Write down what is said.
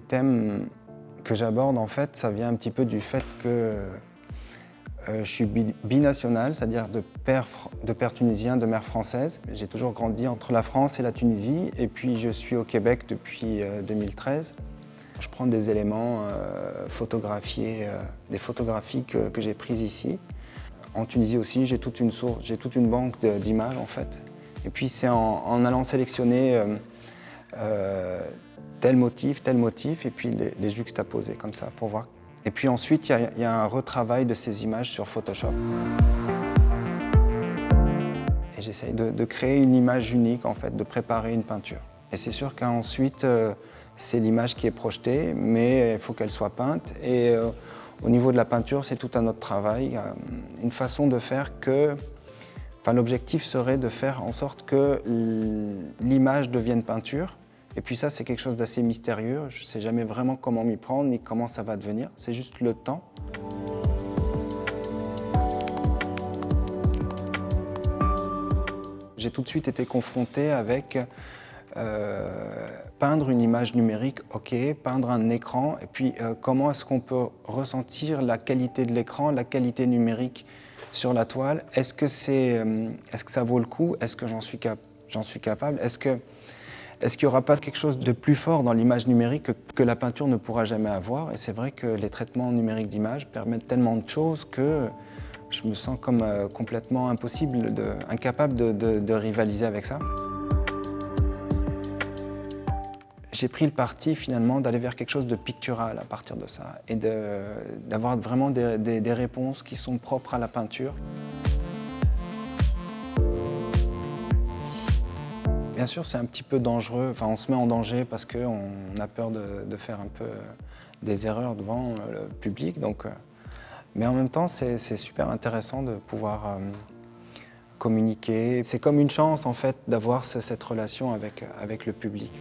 thèmes que j'aborde, en fait, ça vient un petit peu du fait que je suis binational, c'est-à-dire de père tunisien, de mère française. J'ai toujours grandi entre la France et la Tunisie, et puis je suis au Québec depuis 2013. Je prends des éléments photographiés, des photographies que j'ai prises ici. En Tunisie aussi, j'ai toute une banque d'images en fait. Et puis c'est en allant sélectionner tel motif, et puis les juxtaposer comme ça pour voir. Et puis ensuite, il y a un retravail de ces images sur Photoshop. Et j'essaye de créer une image unique en fait, de préparer une peinture. Et c'est sûr qu'ensuite, c'est l'image qui est projetée, mais il faut qu'elle soit peinte. Et au niveau de la peinture, c'est tout un autre travail, une façon de faire que... Enfin, l'objectif serait de faire en sorte que l'image devienne peinture. Et puis ça, c'est quelque chose d'assez mystérieux. Je ne sais jamais vraiment comment m'y prendre, ni comment ça va devenir. C'est juste le temps. J'ai tout de suite été confronté avec peindre une image numérique, ok, peindre un écran, et puis comment est-ce qu'on peut ressentir la qualité de l'écran, la qualité numérique sur la toile. Est-ce que ça vaut le coup? Est-ce que j'en suis capable? Est-ce qu'il n'y aura pas quelque chose de plus fort dans l'image numérique que la peinture ne pourra jamais avoir? Et c'est vrai que les traitements numériques d'image permettent tellement de choses que je me sens comme complètement incapable de rivaliser avec ça. J'ai pris le parti finalement d'aller vers quelque chose de pictural à partir de ça et d'avoir vraiment des réponses qui sont propres à la peinture. Bien sûr, c'est un petit peu dangereux, enfin, on se met en danger parce qu'on a peur de faire un peu des erreurs devant le public. Donc, mais en même temps, c'est super intéressant de pouvoir communiquer. C'est comme une chance en fait d'avoir cette relation avec le public.